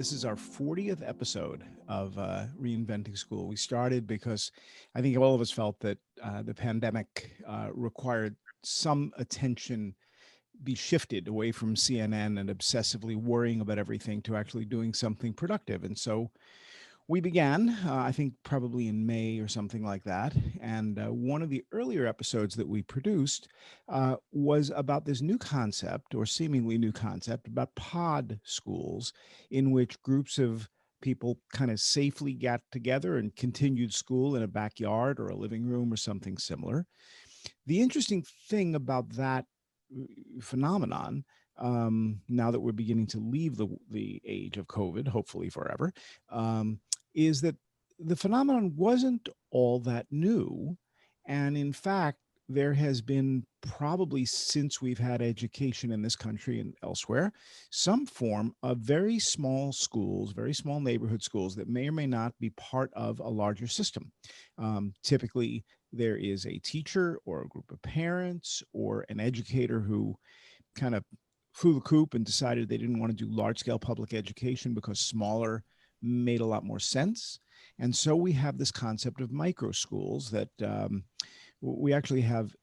This is our 40th episode of Reinventing School. We started because I think all of us felt that the pandemic required some attention be shifted away from CNN and obsessively worrying about everything to actually doing something productive. And so we began, I think probably in May or something like that. And one of the earlier episodes that we produced was about this new concept, or seemingly new concept, about pod schools, in which groups of people kind of safely got together and continued school in a backyard or a living room or something similar. The interesting thing about that phenomenon, now that we're beginning to leave the age of COVID, hopefully forever, is that the phenomenon wasn't all that new. And in fact, there has been, probably since we've had education in this country and elsewhere, some form of very small schools, very small neighborhood schools that may or may not be part of a larger system. Typically, there is a teacher or a group of parents or an educator who kind of flew the coop and decided they didn't want to do large scale public education because smaller made a lot more sense. And so we have this concept of micro schools that we actually have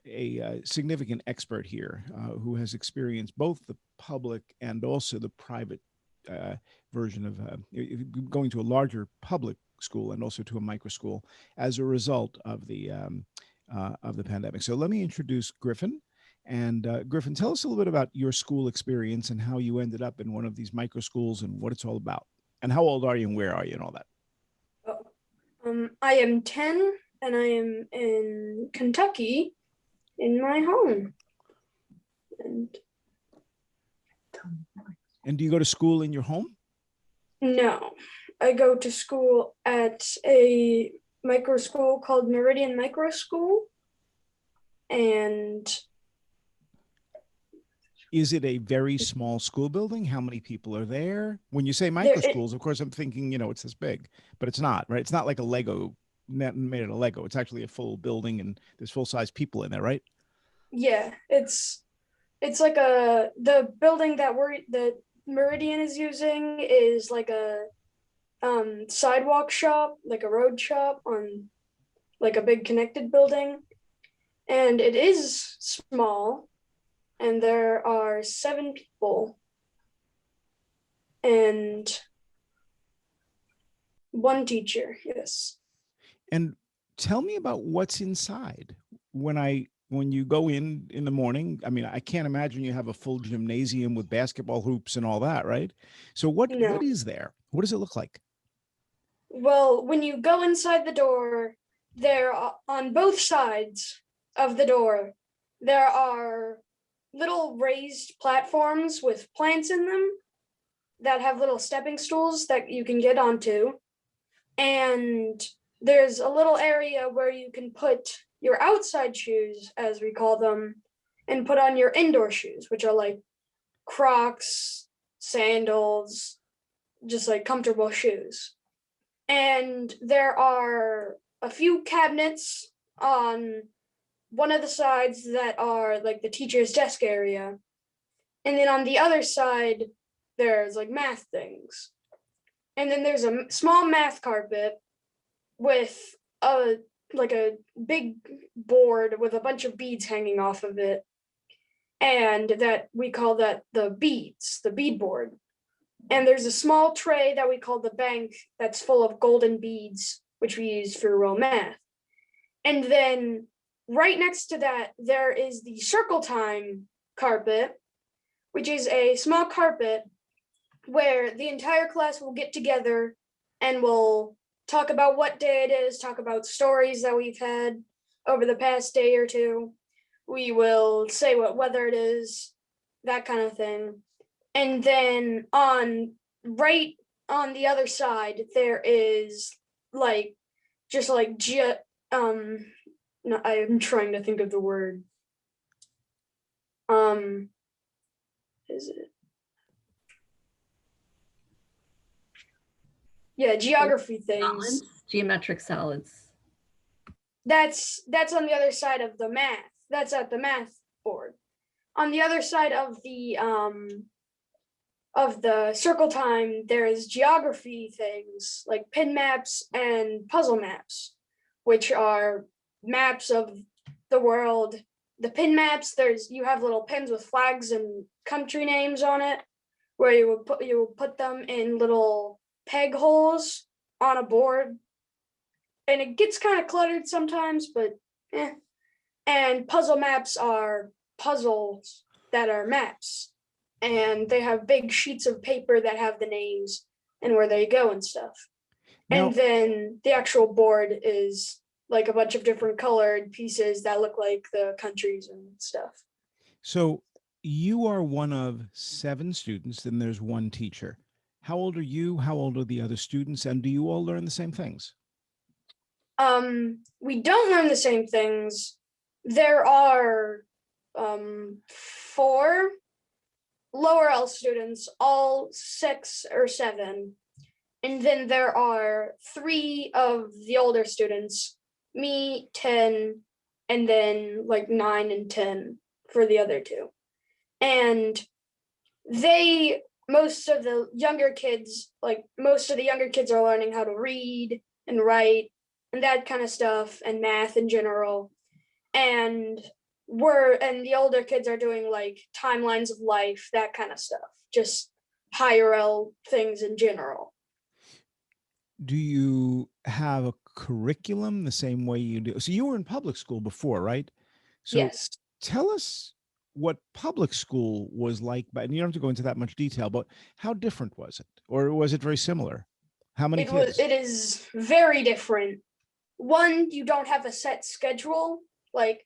a significant expert here who has experienced both the public and also the private version of going to a larger public school and also to a micro school as a result of the pandemic. So let me introduce Griffin. And Griffin, tell us a little bit about your school experience and how you ended up in one of these micro schools and what it's all about. And how old are you and where are you and all that? I am 10 and I am in Kentucky in my home. And do you go to school in your home? No, I go to school at a micro school called Meridian Micro School. And is it a very small school building? How many people are there? When you say micro schools, of course, I'm thinking, it's this big, but it's not, right? It's not like a Lego, made out of Lego. It's actually a full building and there's full-size people in there, right? Yeah, it's like the building that Meridian is using is like a sidewalk shop, like a road shop on like a big connected building. And it is small. And there are 7 people and 1 teacher, yes. And tell me about what's inside. When you go in the morning, I mean, I can't imagine you have a full gymnasium with basketball hoops and all that, right? So what is there? What does it look like? Well, when you go inside the door, there on both sides of the door, there are little raised platforms with plants in them that have little stepping stools that you can get onto. And there's a little area where you can put your outside shoes, as we call them, and put on your indoor shoes, which are like Crocs, sandals, just like comfortable shoes. And there are a few cabinets on one of the sides that are like the teacher's desk area. And then on the other side, there's like math things. And then there's a small math carpet with a big board with a bunch of beads hanging off of it. And that we call that the bead board. And there's a small tray that we call the bank that's full of golden beads, which we use for real math. And then right next to that, there is the circle time carpet, which is a small carpet where the entire class will get together and we'll talk about what day it is, talk about stories that we've had over the past day or two. We will say what weather it is, that kind of thing. And then right on the other side, there is no, I'm trying to think of the word. Is it? Yeah, geography things. Solids, geometric solids. That's on the other side of the math. That's at the math board. On the other side of the of the circle time, there's geography things like pin maps and puzzle maps, which are maps of the world. The pin maps, you have little pins with flags and country names on it, where you will put them in little peg holes on a board, and it gets kind of cluttered sometimes, but eh. And puzzle maps are puzzles that are maps, and they have big sheets of paper that have the names and where they go and stuff. Now, And then the actual board is like a bunch of different colored pieces that look like the countries and stuff. so you are one of 7 students, and there's one teacher. How old are you? How old are the other students? And do you all learn the same things? We don't learn the same things. There are 4 lower L students, all 6 or 7. And then there are 3 of the older students, me, 10, and then like 9 and 10 for the other 2. And most of the younger kids are learning how to read and write and that kind of stuff, and math in general. And the older kids are doing like timelines of life, that kind of stuff, just higher L things in general. Do you have a curriculum the same way you do? So you were in public school before, right? So Yes, tell us what public school was like, but and you don't have to go into that much detail, but how different was it? Or was it very similar? How many kids? it is very different. One, you don't have a set schedule. Like,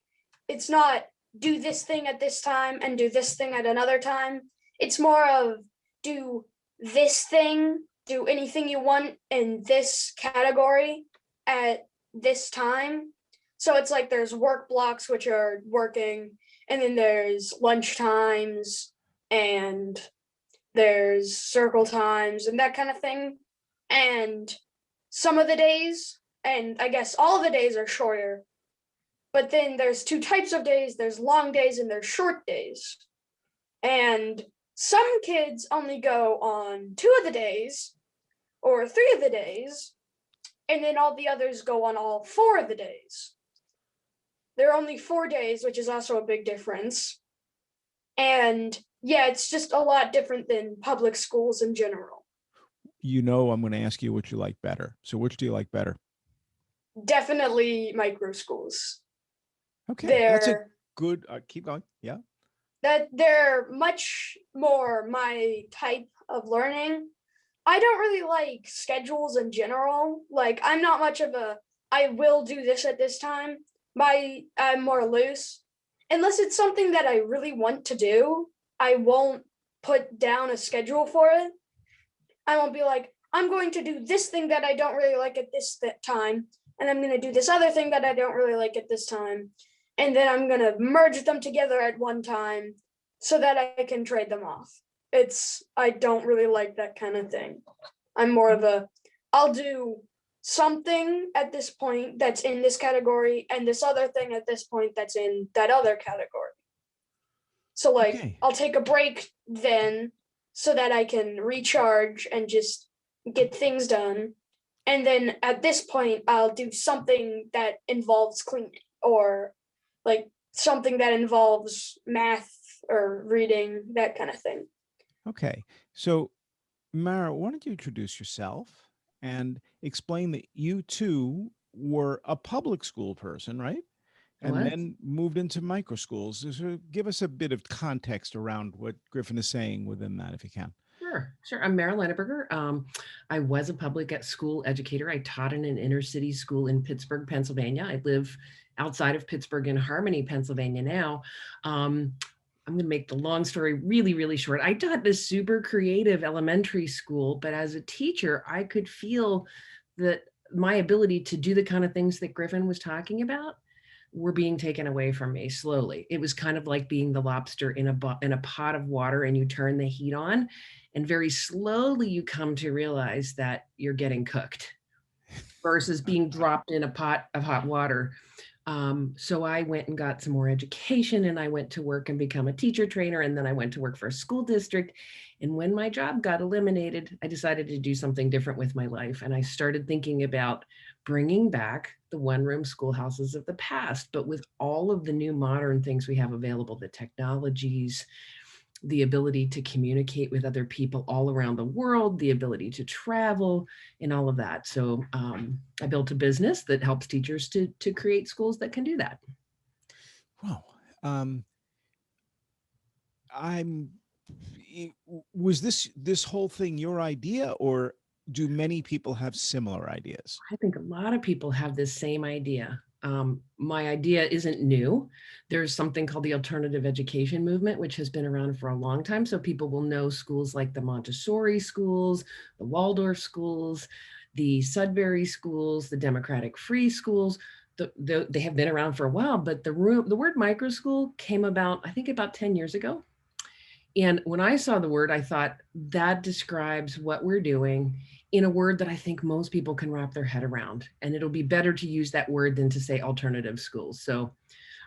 it's not do this thing at this time and do this thing at another time. It's more of do this thing, do anything you want in this category at this time. So it's like there's work blocks, which are working, and then there's lunch times, and there's circle times and that kind of thing. And some of the days, and I guess all the days, are shorter. But then there's 2 types of days. There's long days and there's short days. And some kids only go on 2 of the days or 3 of the days, and then all the others go on all 4 of the days. There are only 4 days, which is also a big difference. And yeah, it's just a lot different than public schools in general. You know, I'm going to ask you which you like better. So which do you like better? Definitely micro schools. Okay, that's a They're good. Keep going. Yeah. they're much more my type of learning. I don't really like schedules in general. Like, I'm not much of a I will do this at this time. I'm more loose. Unless it's something that I really want to do, I won't put down a schedule for it. I won't be like, I'm going to do this thing that I don't really like at this time, and I'm going to do this other thing that I don't really like at this time, and then I'm going to merge them together at one time so that I can trade them off. I don't really like that kind of thing. I'm more of I'll do something at this point that's in this category and this other thing at this point that's in that other category. So like, Okay. I'll take a break then so that I can recharge and just get things done. And then at this point, I'll do something that involves cleaning, or like something that involves math or reading, that kind of thing. Okay. So, Mara, why don't you introduce yourself and explain that you too were a public school person, right? I And was. then moved into micro schools. So give us a bit of context around what Griffin is saying within that, if you can. Sure. I'm Mara Lenneberger. I was a public school educator. I taught in an inner city school in Pittsburgh, Pennsylvania. I live outside of Pittsburgh in Harmony, Pennsylvania now. I'm going to make the long story really, really short. I taught this super creative elementary school, but as a teacher, I could feel that my ability to do the kind of things that Griffin was talking about were being taken away from me slowly. It was kind of like being the lobster in a pot of water, and you turn the heat on, and very slowly you come to realize that you're getting cooked versus being dropped in a pot of hot water. So I went and got some more education, and I went to work and become a teacher trainer. And then I went to work for a school district. And when my job got eliminated, I decided to do something different with my life. And I started thinking about bringing back the one-room schoolhouses of the past, but with all of the new modern things we have available, the technologies, the ability to communicate with other people all around the world, the ability to travel, and all of that. So I built a business that helps teachers to create schools that can do that. Wow. I'm. Was this whole thing your idea, or do many people have similar ideas? I think a lot of people have this same idea. My idea isn't new. There's something called the alternative education movement, which has been around for a long time. So people will know schools like the Montessori schools, the Waldorf schools, the Sudbury schools, the democratic free schools. They have been around for a while, but the word micro school came about, I think, about 10 years ago. And when I saw the word, I thought that describes what we're doing in a word that I think most people can wrap their head around. And it'll be better to use that word than to say alternative schools. So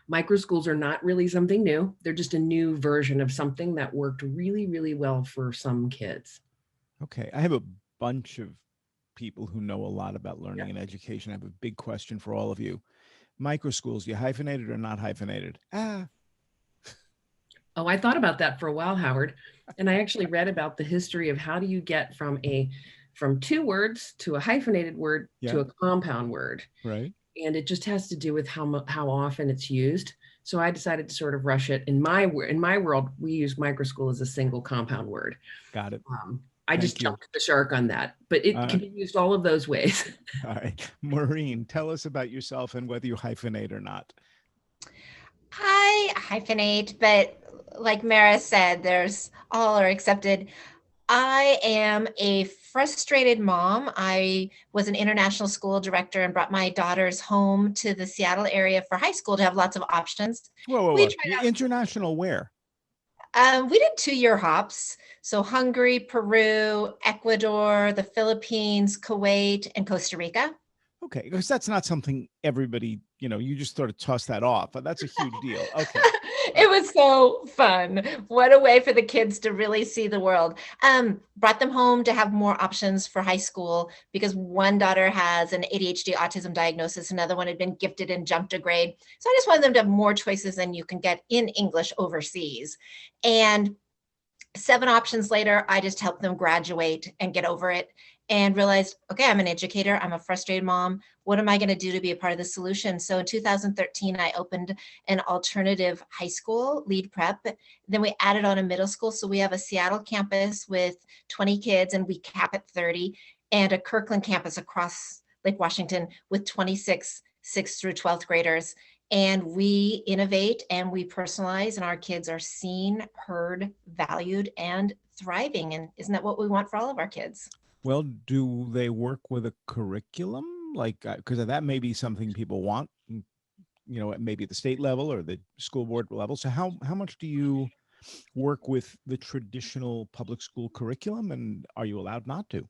micro schools are not really something new. They're just a new version of something that worked really, really well for some kids. Okay. I have a bunch of people who know a lot about learning and education. I have a big question for all of you. Micro schools, you hyphenated or not hyphenated? Oh, I thought about that for a while, Howard. And I actually read about the history of how do you get from two words to a hyphenated word to a compound word. Right. And it just has to do with how often it's used. So I decided to sort of rush it. In my world, we use micro school as a single compound word. Got it. I just jumped the shark on that, but it can be used all of those ways. All right. Maureen, tell us about yourself and whether you hyphenate or not. I hyphenate, but like Mara said, there's all are accepted. I am a frustrated mom. I was an international school director and brought my daughters home to the Seattle area for high school to have lots of options. Whoa. International where? We did 2-year hops. So Hungary, Peru, Ecuador, the Philippines, Kuwait, and Costa Rica. Okay, because that's not something everybody, you just sort of toss that off, but that's a huge deal. Okay. It was so fun. What a way for the kids to really see the world. Brought them home to have more options for high school because one daughter has an ADHD autism diagnosis. Another one had been gifted and jumped a grade. So I just wanted them to have more choices than you can get in English overseas. And 7 options later, I just helped them graduate and get over it and realized, okay, I'm an educator. I'm a frustrated mom. What am I going to do to be a part of the solution? So in 2013, I opened an alternative high school, Lead Prep. Then we added on a middle school. So we have a Seattle campus with 20 kids and we cap at 30, and a Kirkland campus across Lake Washington with 26 6th through 12th graders. And we innovate and we personalize, and our kids are seen, heard, valued, and thriving. And isn't that what we want for all of our kids? Well, do they work with a curriculum? Like, because that may be something people want, maybe at the state level or the school board level. So how much do you work with the traditional public school curriculum, and are you allowed not to?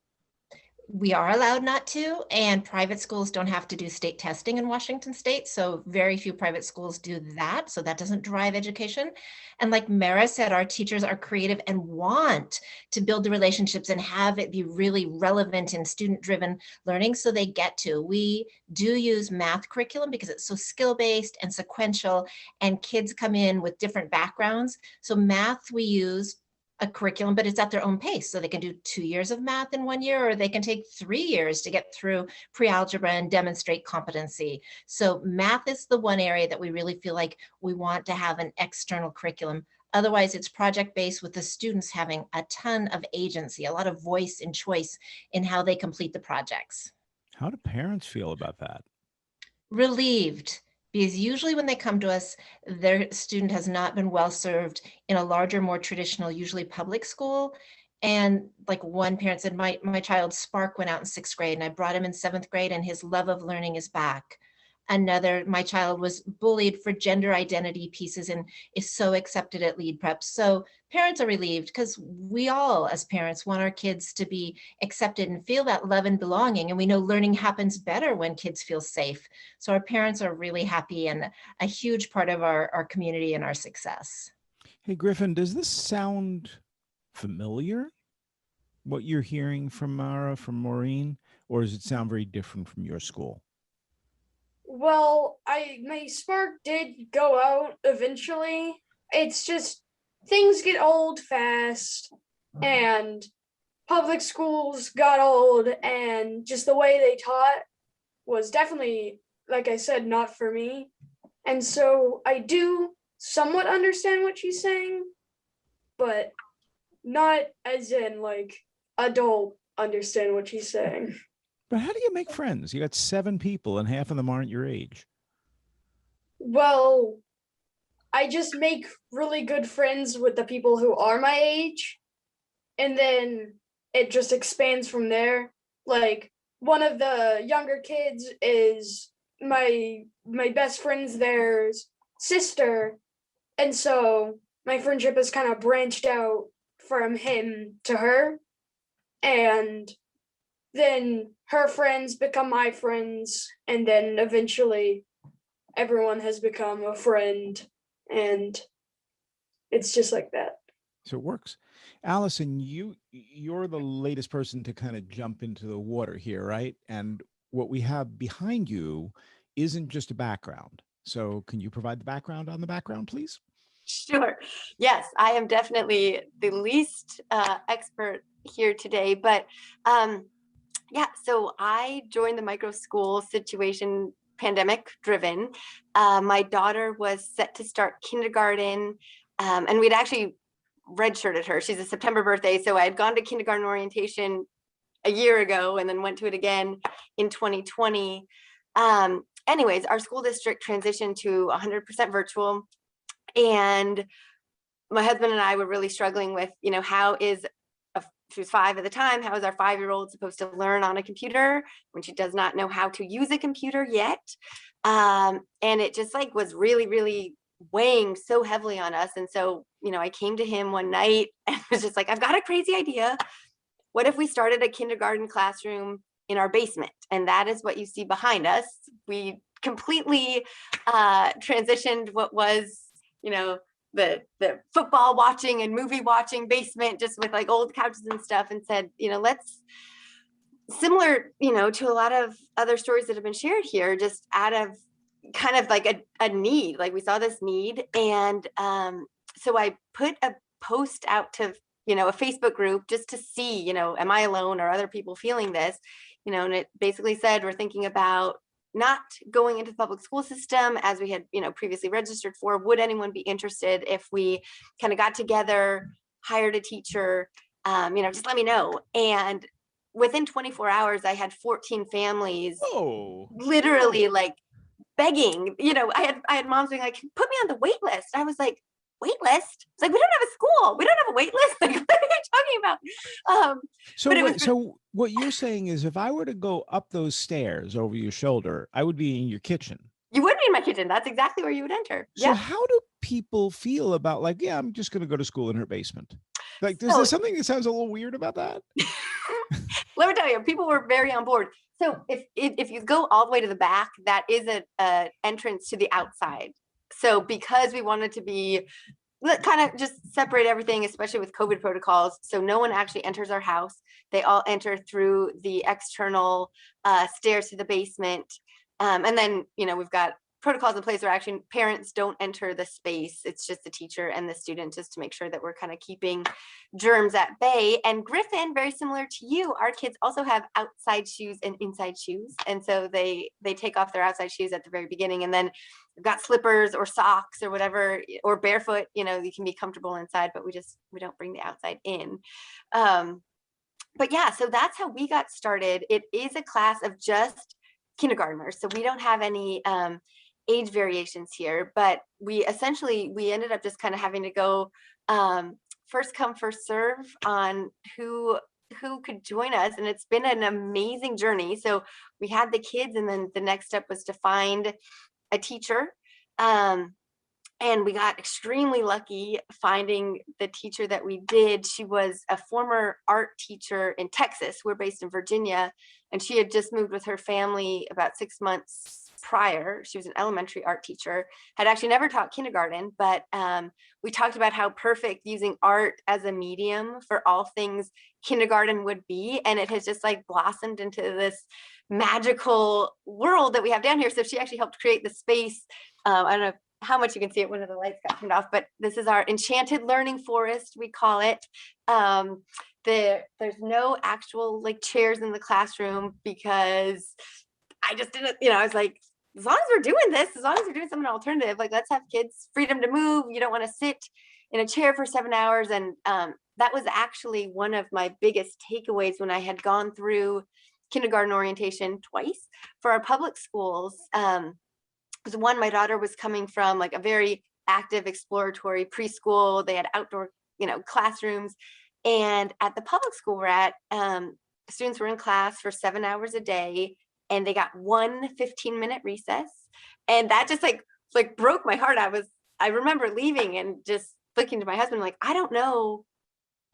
We are allowed not to, and private schools don't have to do state testing in Washington state. So very few private schools do that. So that doesn't drive education. And like Mara said, our teachers are creative and want to build the relationships and have it be really relevant and student-driven learning. So they get to. We do use math curriculum because it's so skill-based and sequential, and kids come in with different backgrounds. So math we use a curriculum, but it's at their own pace. So they can do 2 years of math in 1 year, or they can take 3 years to get through pre-algebra and demonstrate competency. So math is the one area that we really feel like we want to have an external curriculum. Otherwise, it's project-based with the students having a ton of agency, a lot of voice and choice in how they complete the projects. How do parents feel about that? Relieved. Because usually when they come to us, their student has not been well served in a larger, more traditional, usually public school. And like one parent said, my child's spark went out in 6th grade and I brought him in 7th grade and his love of learning is back. another, my child was bullied for gender identity pieces and is so accepted at lead prep. So parents are relieved because we all as parents want our kids to be accepted and feel that love and belonging. And we know learning happens better when kids feel safe. So our parents are really happy and a huge part of our community and our success. Hey, Griffin, does this sound familiar? What you're hearing from Mara, from Maureen, or does it sound very different from your school? Well, my spark did go out eventually. It's just things get old fast, and public schools got old, and just the way they taught was definitely, like I said, not for me. And so I do somewhat understand what she's saying, but not as in like adult understand what she's saying. But how do you make friends? You got 7 people and half of them aren't your age. Well, I just make really good friends with the people who are my age, and then it just expands from there. Like one of the younger kids is my best friend's their sister, and so my friendship has kind of branched out from him to her, and then her friends become my friends, and then eventually everyone has become a friend, and it's just like that. So it works. Allison, you're the latest person to kind of jump into the water here, right? And what we have behind you isn't just a background. So can you provide the background on the background, please? Sure. Yes, I am definitely the least expert here today, but yeah, so I joined the micro school situation pandemic driven. My daughter was set to start kindergarten, and we'd actually redshirted her. She's a September birthday, so I had gone to kindergarten orientation a year ago and then went to it again in 2020. Anyways, our school district transitioned to 100% virtual, and my husband and I were really struggling with, how is she was 5 at the time. How is our 5-year-old supposed to learn on a computer when she does not know how to use a computer yet? And it just was really, really weighing so heavily on us. And so, I came to him one night and was just like, I've got a crazy idea. What if we started a kindergarten classroom in our basement? And that is what you see behind us. We completely transitioned what was, the football watching and movie watching basement, just with old couches and stuff, and said, let's, similar, to a lot of other stories that have been shared here, just out of kind of a need, we saw this need. And so I put a post out to, a Facebook group just to see, am I alone or other people feeling this, and it basically said, we're thinking about not going into the public school system as we had, previously registered for. Would anyone be interested if we kind of got together, hired a teacher, just let me know. And within 24 hours, I had 14 families literally begging, I had moms being like, put me on the wait list. I was like, wait list? It's like, we don't have a school. We don't have a wait list. What are you talking about? So what you're saying is if I were to go up those stairs over your shoulder, I would be in your kitchen. You would be in my kitchen. That's exactly where you would enter. So how do people feel about I'm just going to go to school in her basement? There's something that sounds a little weird about that. Let me tell you, people were very on board. So if you go all the way to the back, that is a entrance to the outside. So because we wanted to be kind of just separate everything, especially with COVID protocols, so no one actually enters our house. They all enter through the external stairs to the basement. And then, we've got protocols in place where actually parents don't enter the space. It's just the teacher and the student, just to make sure that we're kind of keeping germs at bay. And Griffin, very similar to you, our kids also have outside shoes and inside shoes. And so they take off their outside shoes at the very beginning, and then we've got slippers or socks or whatever, or barefoot, you can be comfortable inside, but we don't bring the outside in. But yeah, so that's how we got started. It is a class of just kindergartners. So we don't have any age variations here, but we ended up just kind of having to go first come, first serve on who who could join us, and it's been an amazing journey. So we had the kids, and then the next step was to find a teacher. And we got extremely lucky finding the teacher that we did. She was a former art teacher in Texas. We're based in Virginia, and she had just moved with her family about 6 months prior. She was an elementary art teacher, had actually never taught kindergarten, but we talked about how perfect using art as a medium for all things kindergarten would be. And it has just like blossomed into this magical world that we have down here. So she actually helped create the space. I don't know how much you can see it when the lights got turned off, but this is our enchanted learning forest, we call it. There's no actual like chairs in the classroom because I just didn't, I was like, as long as we're doing this, as long as we're doing something alternative, like let's have kids freedom to move. You don't want to sit in a chair for 7 hours. And that was actually one of my biggest takeaways when I had gone through kindergarten orientation twice for our public schools. Because one, my daughter was coming from like a very active exploratory preschool. They had outdoor, classrooms. And at the public school we're at, students were in class for 7 hours a day, and they got one 15-minute recess. And that just like broke my heart. I remember leaving and just looking to my husband, like, I don't know,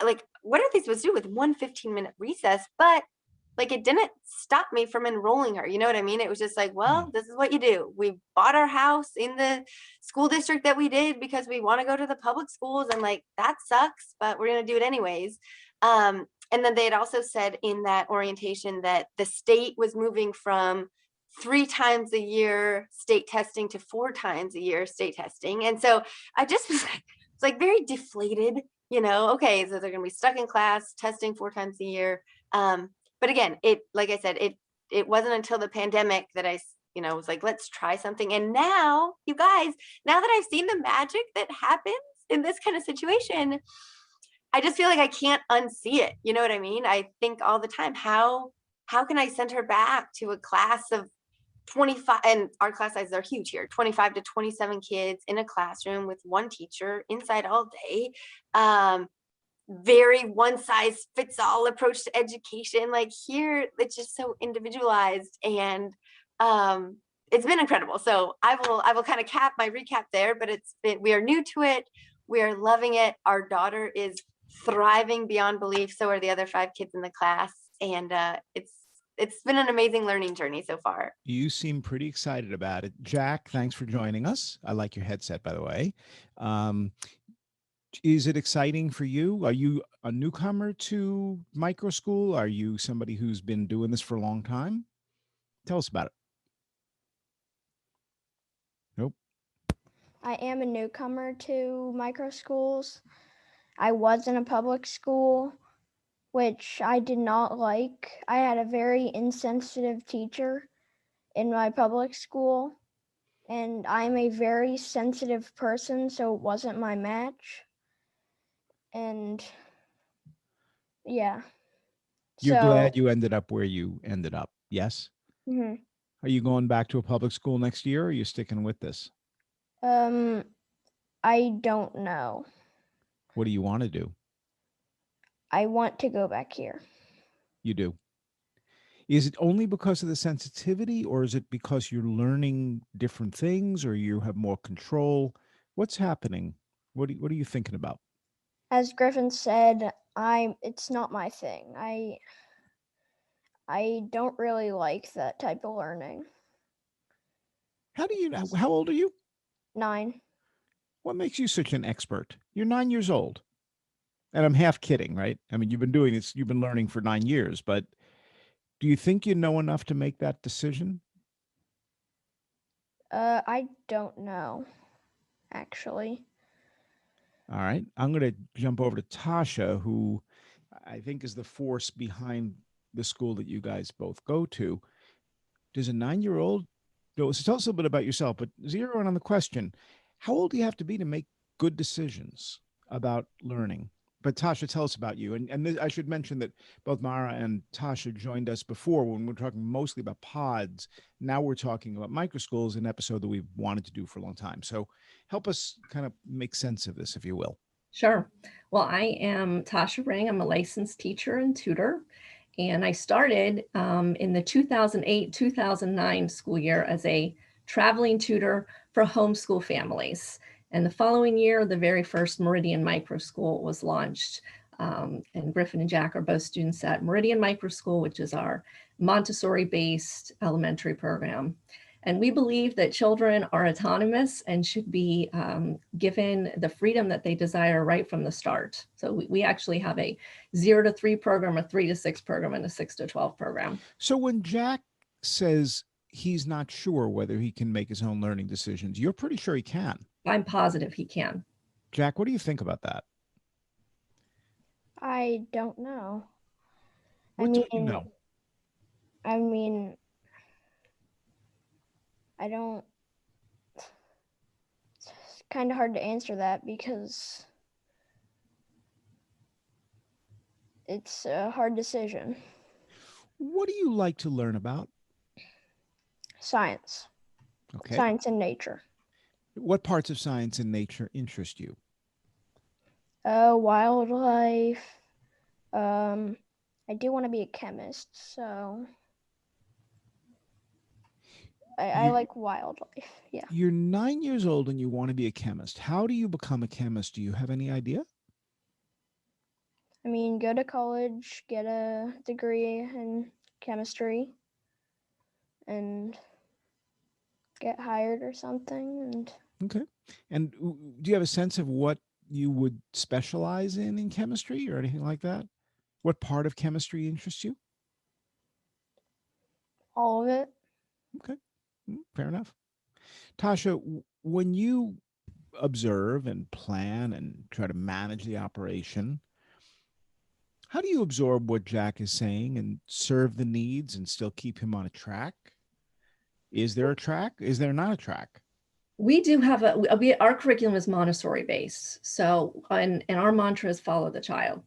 like, what are they supposed to do with one 15-minute recess? But like, it didn't stop me from enrolling her. You know what I mean? It was just like, well, this is what you do. We bought our house in the school district that we did because we want to go to the public schools. And like, that sucks, but we're going to do it anyways. And then they had also said in that orientation that the state was moving from 3 times a year state testing to 4 times a year state testing. And so I just was like very deflated, okay, so they're going to be stuck in class testing 4 times a year. But again, like I said, it wasn't until the pandemic that I, was like, let's try something. And now, you guys, now that I've seen the magic that happens in this kind of situation, I just feel like I can't unsee it. You know what I mean? I think all the time, how can I send her back to a class of 25, and our class sizes are huge here, 25 to 27 kids in a classroom with one teacher inside all day. Very one size fits all approach to education. Like here, it's just so individualized, and it's been incredible. So I will kind of recap there, but we are new to it. We are loving it. Our daughter is thriving beyond belief. So are the other 5 kids in the class. And it's been an amazing learning journey so far. You seem pretty excited about it. Jack, thanks for joining us. I like your headset, by the way. Is it exciting for you? Are you a newcomer to micro school? Are you somebody who's been doing this for a long time? Tell us about it. Nope. I am a newcomer to micro schools. I was in a public school, which I did not like. I had a very insensitive teacher in my public school, and I'm a very sensitive person, so it wasn't my match. And yeah. You're glad you ended up where you ended up, yes? Mm-hmm. Are you going back to a public school next year, or are you sticking with this? I don't know. What do you want to do? I want to go back here. You do. Is it only because of the sensitivity, or is it because you're learning different things, or you have more control? What's happening? What are you thinking about? As Griffin said, it's not my thing. I don't really like that type of learning. How old are you? 9. What makes you such an expert? You're 9 years old. And I'm half kidding, right? I mean, you've been doing this, you've been learning for 9 years, but do you think you know enough to make that decision? I don't know, actually. All right. I'm going to jump over to Tasha, who I think is the force behind the school that you guys both go to. Does a 9-year-old go? So tell us a little bit about yourself, but zero in on the question. How old do you have to be to make good decisions about learning? But Tasha, tell us about you. And I should mention that both Mara and Tasha joined us before when we were talking mostly about pods. Now we're talking about micro schools, an episode that we've wanted to do for a long time. So help us kind of make sense of this, if you will. Sure. Well, I am Tasha Ring. I'm a licensed teacher and tutor. And I started in the 2008-2009 school year as a traveling tutor for homeschool families. And the following year, the very first Meridian Micro School was launched. And Griffin and Jack are both students at Meridian Micro School, which is our Montessori-based elementary program. And we believe that children are autonomous and should be given the freedom that they desire right from the start. So we actually have a 0 to 3 program, a 3 to 6 program, and a 6 to 12 program. So when Jack says he's not sure whether he can make his own learning decisions, you're pretty sure he can. I'm positive he can. Jack, what do you think about that? I don't know. What don't you know? I mean, I don't. It's kind of hard to answer that because it's a hard decision. What do you like to learn about? Science. Okay. Science and nature. What parts of science and nature interest you? Wildlife. I do want to be a chemist, so I like wildlife. Yeah. You're 9 years old and you want to be a chemist. How do you become a chemist? Do you have any idea? I mean, go to college, get a degree in chemistry, and get hired or something. And Okay. And do you have a sense of what you would specialize in chemistry or anything like that? What part of chemistry interests you? all of it. Okay. Fair enough. Tasha, when you observe and plan and try to manage the operation, how do you absorb what Jack is saying and serve the needs and still keep him on a track? Is there a track? Is there not a track? We do have our curriculum is Montessori based. So, and our mantra is follow the child.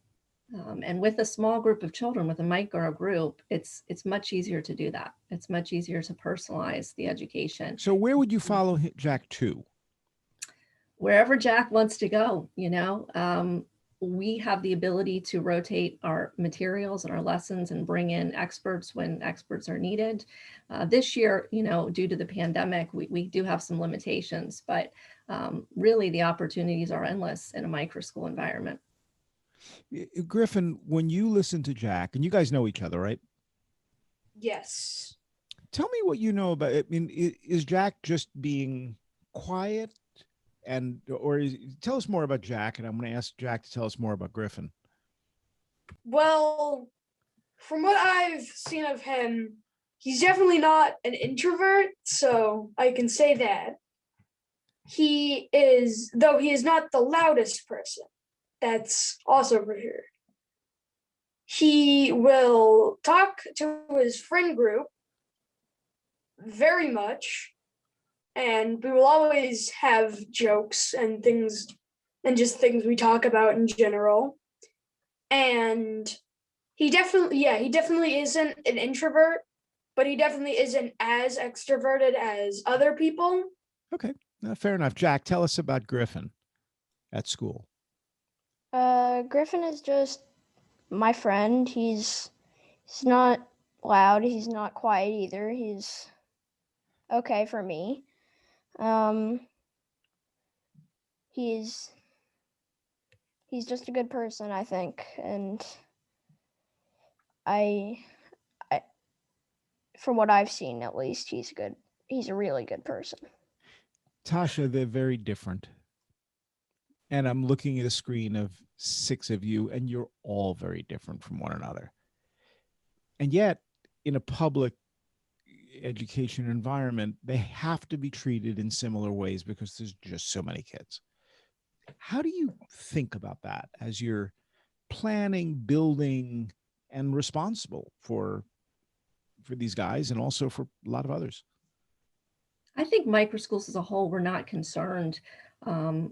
And with a small group of children, with a micro group, it's much easier to do that. It's much easier to personalize the education. So where would you follow Jack to? Wherever Jack wants to go, we have the ability to rotate our materials and our lessons and bring in experts when experts are needed. This year, due to the pandemic, we do have some limitations, but really the opportunities are endless in a micro school environment. Griffin, when you listen to Jack, and you guys know each other, right? Yes. Tell me what you know about it. I mean, is Jack just being quiet? Tell us more about Jack, and I'm going to ask Jack to tell us more about Griffin. Well, from what I've seen of him, he's definitely not an introvert, so I can say that. Though he is not the loudest person. That's also for sure. He will talk to his friend group very much, and we will always have jokes and things, and just things we talk about in general. And he definitely isn't an introvert, but he definitely isn't as extroverted as other people. Okay, fair enough. Jack, tell us about Griffin at school. Griffin is just my friend. He's not loud. He's not quiet either. He's okay for me. He's just a good person, I think, and I from what I've seen, at least, he's a really good person. Tasha, they're very different. And I'm looking at a screen of 6 of you, and you're all very different from one another. And yet, in a public education environment, they have to be treated in similar ways because there's just so many kids. How do you think about that as you're planning, building, and responsible for these guys and also for a lot of others? I think micro schools as a whole, we're not concerned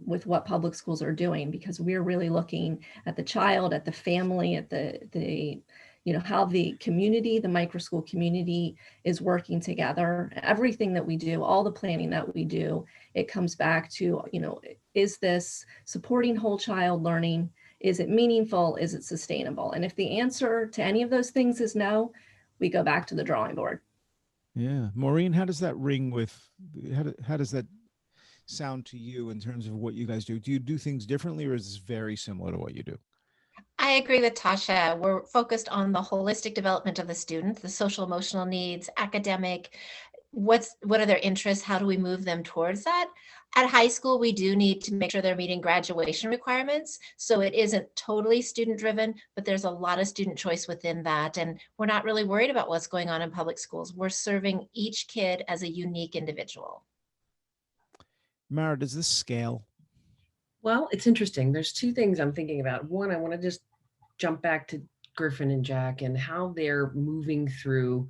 with what public schools are doing because we're really looking at the child, at the family, at the how the community, the micro school community is working together. Everything that we do, all the planning that we do, it comes back to, is this supporting whole child learning? Is it meaningful? Is it sustainable? And if the answer to any of those things is no, we go back to the drawing board. Yeah. Maureen, how does that ring with, how does that sound to you in terms of what you guys do? Do you do things differently, or is this very similar to what you do? I agree with Tasha. We're focused on the holistic development of the student, the social emotional needs, academic, what are their interests, how do we move them towards that? At high school, we do need to make sure they're meeting graduation requirements. So it isn't totally student driven, but there's a lot of student choice within that. And we're not really worried about what's going on in public schools. We're serving each kid as a unique individual. Mara, does this scale? Well, it's interesting. There's two things I'm thinking about. One, I want to just jump back to Griffin and Jack and how they're moving through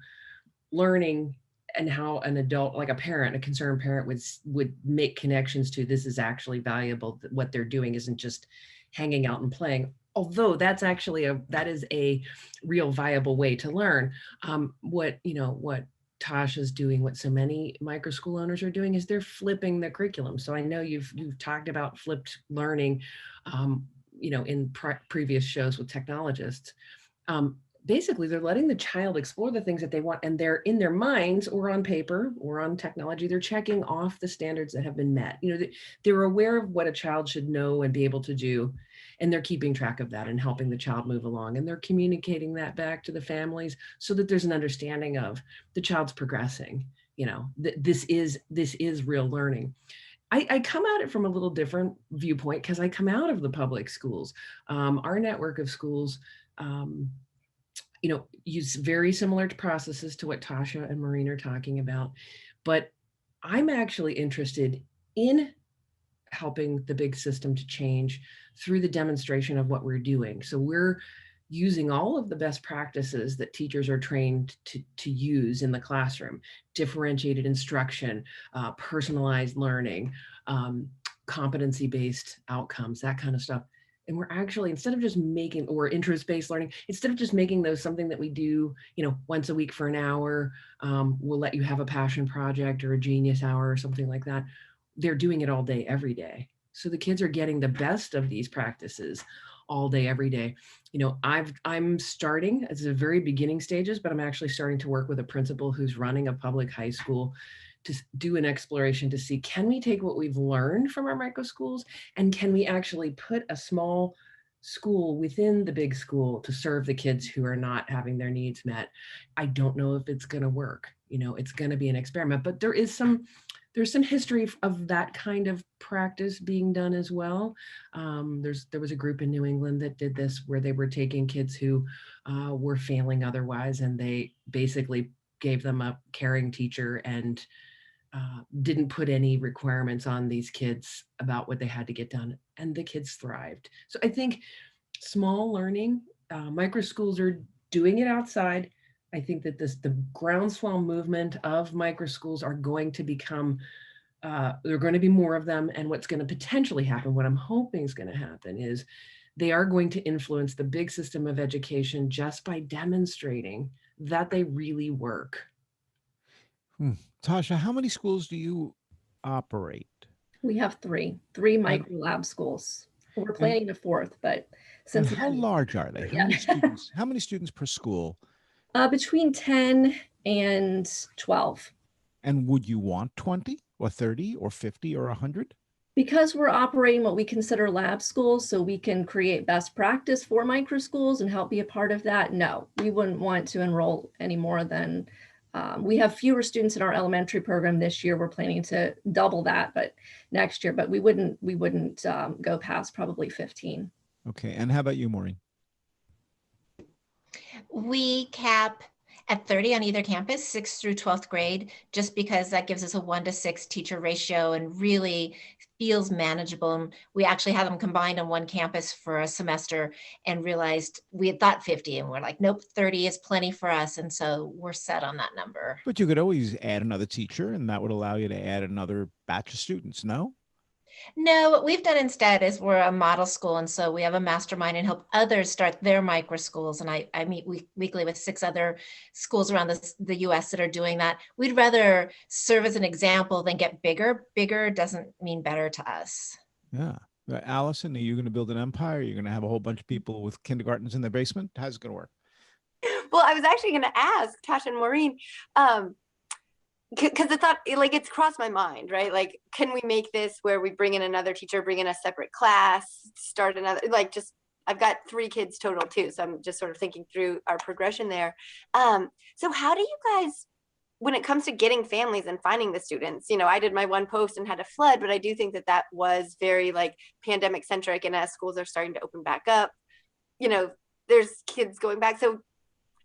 learning, and how an adult, like a parent, a concerned parent, would make connections to, this is actually valuable. What they're doing isn't just hanging out and playing. Although that's actually that is a real viable way to learn. What Tasha's doing, what so many micro school owners are doing, is they're flipping the curriculum. So I know you've talked about flipped learning, in previous shows with technologists. Basically, they're letting the child explore the things that they want, and they're in their minds or on paper or on technology, they're checking off the standards that have been met. They're aware of what a child should know and be able to do, and they're keeping track of that and helping the child move along. And they're communicating that back to the families so that there's an understanding of the child's progressing. This is real learning. I come at it from a little different viewpoint because I come out of the public schools. Our network of schools, use very similar processes to what Tasha and Maureen are talking about, but I'm actually interested in helping the big system to change through the demonstration of what we're doing. So we're using all of the best practices that teachers are trained to use in the classroom: differentiated instruction, personalized learning, competency-based outcomes, that kind of stuff. And we're actually, instead of just making, or interest-based learning, instead of just making those something that we do, once a week for an hour, we'll let you have a passion project or a genius hour or something like that. They're doing it all day, every day. So the kids are getting the best of these practices all day, every day. I'm starting, it's the very beginning stages, but I'm actually starting to work with a principal who's running a public high school to do an exploration to see, can we take what we've learned from our micro schools, and can we actually put a small school within the big school to serve the kids who are not having their needs met? I don't know if it's going to work. It's going to be an experiment, but there's some history of that kind of practice being done as well. There was a group in New England that did this, where they were taking kids who were failing otherwise, and they basically gave them a caring teacher and didn't put any requirements on these kids about what they had to get done, and the kids thrived. So I think small learning, micro schools are doing it outside. I think that the groundswell movement of micro schools are going to become, there are going to be more of them. And what's going to potentially happen, what I'm hoping is going to happen, is they are going to influence the big system of education just by demonstrating that they really work. Tasha, how many schools do you operate? We have three micro lab schools. We're planning a fourth, but since how large are they? How many students per school? Between 10 and 12. And would you want 20 or 30 or 50 or 100? Because we're operating what we consider lab schools, so we can create best practice for micro schools and help be a part of that, no, we wouldn't want to enroll any more than, we have fewer students in our elementary program this year. We're planning to double that, but next year, but we wouldn't go past probably 15. Okay, and how about you, Maureen? We cap at 30 on either campus, 6th through 12th grade, just because that gives us a 1-to-6 teacher ratio and really feels manageable. And we actually had them combined on one campus for a semester and realized we had thought 50, and we're like, nope, 30 is plenty for us. And so we're set on that number. But you could always add another teacher, and that would allow you to add another batch of students, no? No, what we've done instead is we're a model school. And so we have a mastermind and help others start their micro schools. And I meet weekly with 6 other schools around the US that are doing that. We'd rather serve as an example than get bigger. Bigger doesn't mean better to us. Yeah. Allison, are you going to build an empire? Are you going to have a whole bunch of people with kindergartens in their basement? How's it going to work? Well, I was actually going to ask Tasha and Maureen, because I thought, like, it's crossed my mind, right? Like, can we make this where we bring in another teacher, bring in a separate class, start another, like, just, I've got 3 kids total too, so I'm just sort of thinking through our progression there. So how do you guys, when it comes to getting families and finding the students, I did my one post and had a flood, but I do think that that was very like pandemic centric, and as schools are starting to open back up, there's kids going back. So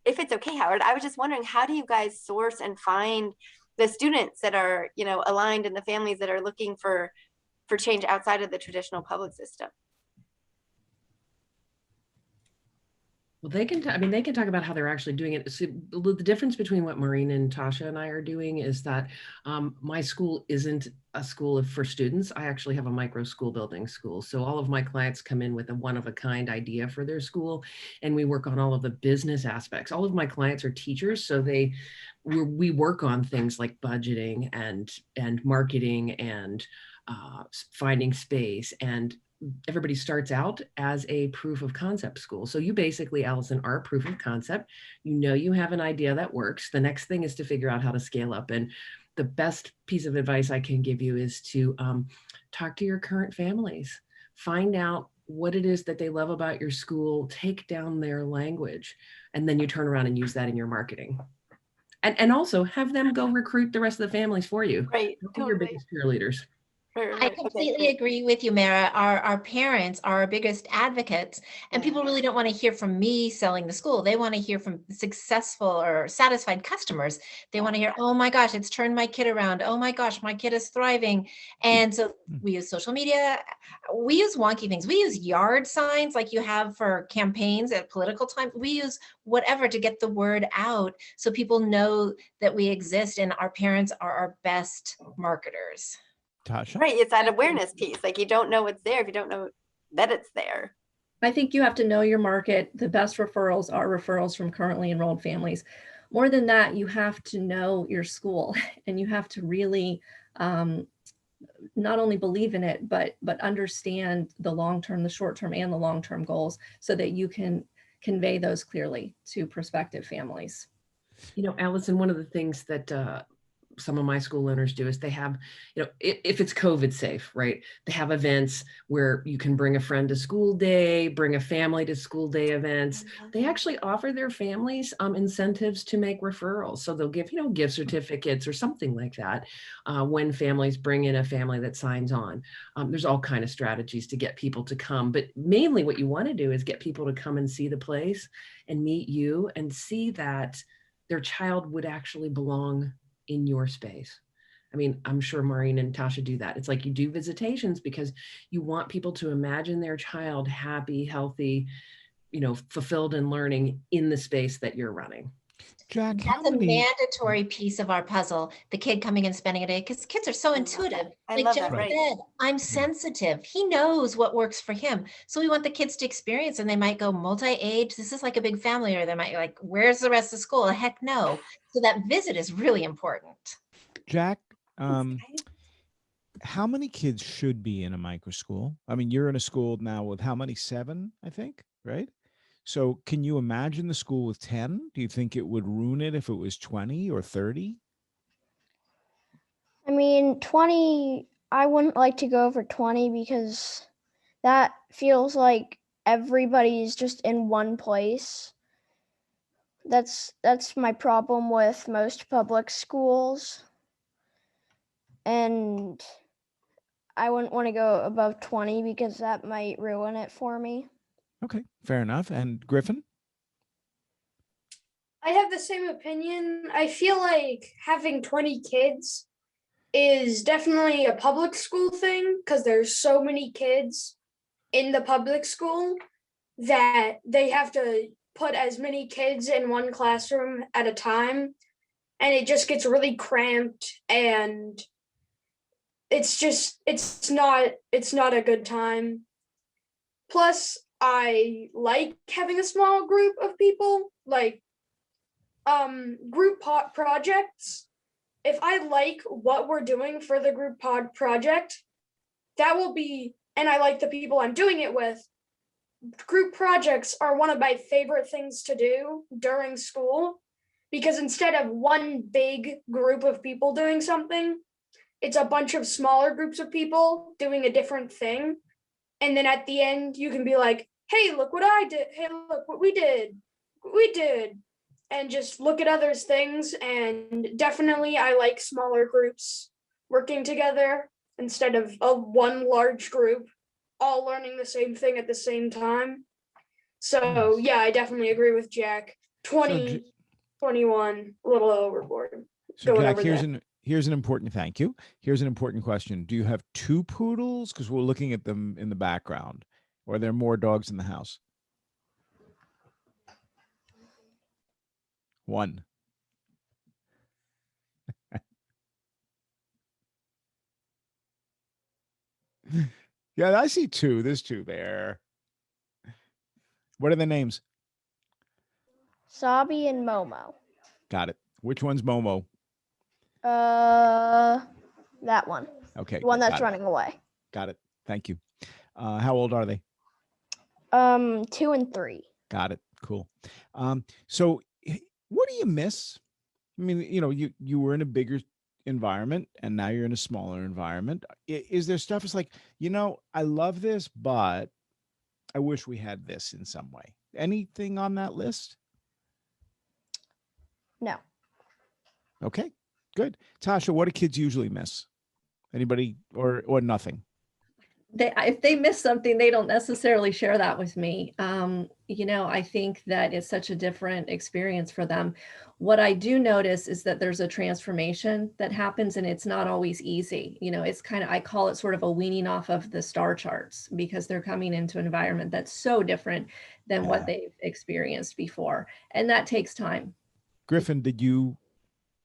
if it's okay, Howard, I was just wondering, how do you guys source and find the students that are, aligned, and the families that are looking for change outside of the traditional public system? Well, they can, they can talk about how they're actually doing it. So the difference between what Maureen and Tasha and I are doing is that my school isn't a school for students. I actually have a micro school building school. So all of my clients come in with a one-of-a-kind idea for their school, and we work on all of the business aspects. All of my clients are teachers, so we work on things like budgeting and marketing and finding space, and everybody starts out as a proof of concept school. So you basically, Allison, are a proof of concept. You have an idea that works. The next thing is to figure out how to scale up. And the best piece of advice I can give you is to talk to your current families. Find out what it is that they love about your school, take down their language, and then you turn around and use that in your marketing. And also have them go recruit the rest of the families for you. Right. Totally. Your biggest cheerleaders. I completely agree with you, Mara. Our parents are our biggest advocates, and people really don't want to hear from me selling the school. They want to hear from successful or satisfied customers. They want to hear, oh my gosh, it's turned my kid around. Oh my gosh, my kid is thriving. And so we use social media. We use wonky things. We use yard signs like you have for campaigns at political times. We use whatever to get the word out so people know that we exist, and our parents are our best marketers. Tasha? Right, it's that awareness piece. Like, you don't know it's there if you don't know that it's there. I think you have to know your market. The best referrals are referrals from currently enrolled families. More than that, you have to know your school, and you have to really not only believe in it, but understand the long-term, the short-term, and the long-term goals, so that you can convey those clearly to prospective families. Allison, one of the things that some of my school owners do is they have, if it's COVID safe, right? They have events where you can bring a friend to school day, bring a family to school day events. They actually offer their families incentives to make referrals. So they'll give, gift certificates or something like that when families bring in a family that signs on. There's all kind of strategies to get people to come, but mainly what you want to do is get people to come and see the place and meet you and see that their child would actually belong in your space. I mean, I'm sure Maureen and Tasha do that. It's like you do visitations because you want people to imagine their child happy, healthy, fulfilled and learning in the space that you're running. Jack, that's a mandatory piece of our puzzle. The kid coming and spending a day, because kids are so intuitive. Like Jeff said, I'm sensitive. He knows what works for him. So we want the kids to experience, and they might go multi-age. This is like a big family, or they might like, where's the rest of school? Heck no. So that visit is really important. Jack, how many kids should be in a micro school? I mean, you're in a school now with how many? 7, I think, right? So can you imagine the school with 10? Do you think it would ruin it if it was 20 or 30? I mean, 20, I wouldn't like to go over 20 because that feels like everybody's just in one place. That's my problem with most public schools. And I wouldn't want to go above 20 because that might ruin it for me. Okay, fair enough. And Griffin? I have the same opinion. I feel like having 20 kids is definitely a public school thing because there's so many kids in the public school that they have to put as many kids in one classroom at a time, and it just gets really cramped, and it's not a good time. Plus, I like having a small group of people, like group projects. If I like what we're doing for the group project, that will be and I like the people I'm doing it with, group projects are one of my favorite things to do during school, because instead of one big group of people doing something, it's a bunch of smaller groups of people doing a different thing. And then at the end, you can be like, hey, look what I did. Hey, look what we did. We did. And just look at others' things. And definitely, I like smaller groups working together instead of a one large group all learning the same thing at the same time. So Nice. yeah, I definitely agree with Jack. 20, 21, a little overboard. So Going Jack, over that. here's an important thank you. Here's an important question. Do you have two poodles? Because we're looking at them in the background. Or are there more dogs in the house? One. Yeah, I see two. There's two there. What are the names? Sabi and Momo. Got it. Which one's Momo? That one. Okay. The one got that's it. running away. Got it. Thank you. How old are they? 2 and 3. Got it. Cool. So what do you miss? I mean, you were in a bigger environment and now you're in a smaller environment. Is there stuff it's like, I love this, but I wish we had this in some way. Anything on that list? No. Okay, good. Tasha, what do kids usually miss? Anybody or nothing? If they miss something, they don't necessarily share that with me. I think that it's such a different experience for them. What I do notice is that there's a transformation that happens, and it's not always easy. It's kind of, I call it sort of a weaning off of the star charts, because they're coming into an environment that's so different than what they've experienced before. And that takes time. Griffin, did you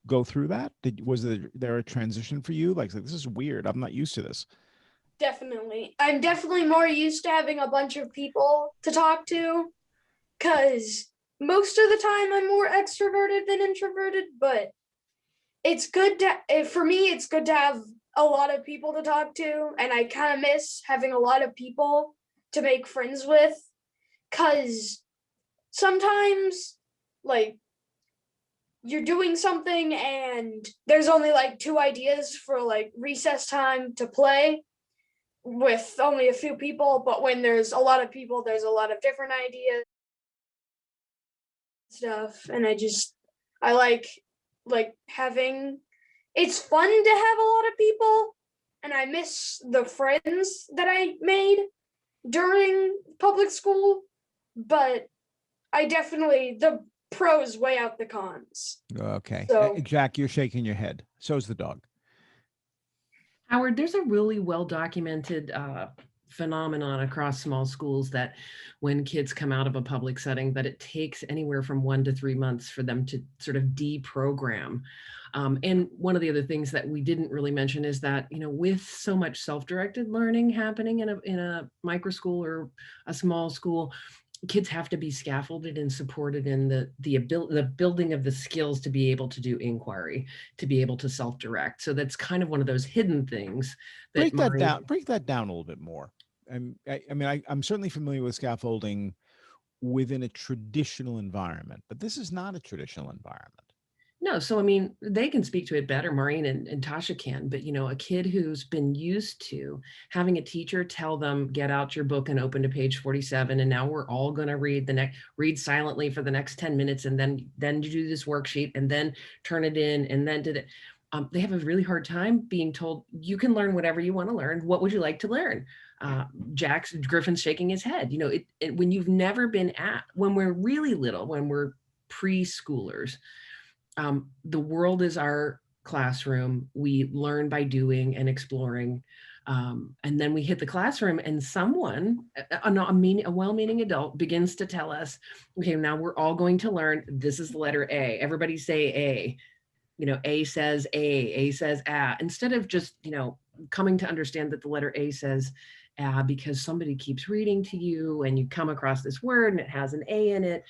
go through that? Was there a transition for you? Like, this is weird. I'm not used to this. Definitely. I'm definitely more used to having a bunch of people to talk to, because most of the time I'm more extroverted than introverted, but it's good for me, it's good to have a lot of people to talk to, and I kind of miss having a lot of people to make friends with, because sometimes, like, you're doing something and there's only like 2 ideas for like recess time to play with only a few people, but when there's a lot of people, there's a lot of different ideas stuff. And I like having, it's fun to have a lot of people, and I miss the friends that I made during public school, but I definitely, the pros weigh out the cons. Okay. So, Jack, you're shaking your head. So's the dog. Howard, there's a really well-documented phenomenon across small schools that when kids come out of a public setting, that it takes anywhere from 1 to 3 months for them to sort of deprogram. And one of the other things that we didn't really mention is that, with so much self-directed learning happening in a micro school or a small school, kids have to be scaffolded and supported in the building of the skills to be able to do inquiry, to be able to self-direct. So that's kind of one of those hidden things that break that down a little bit more. I'm certainly familiar with scaffolding within a traditional environment, but this is not a traditional environment. No, so they can speak to it better, Maureen and Tasha can, but a kid who's been used to having a teacher tell them, get out your book and open to page 47, and now we're all going to read silently for the next 10 minutes, and then do this worksheet, and then turn it in, and then did it. They have a really hard time being told, you can learn whatever you want to learn. What would you like to learn? Griffin's shaking his head. When you've never been when we're really little, when we're preschoolers, the world is our classroom. We learn by doing and exploring. And then we hit the classroom, and someone, a well-meaning adult, begins to tell us, okay, now we're all going to learn, this is the letter A. Everybody say A. A says A says ah. Instead of just, coming to understand that the letter A says because somebody keeps reading to you and you come across this word and it has an A in it,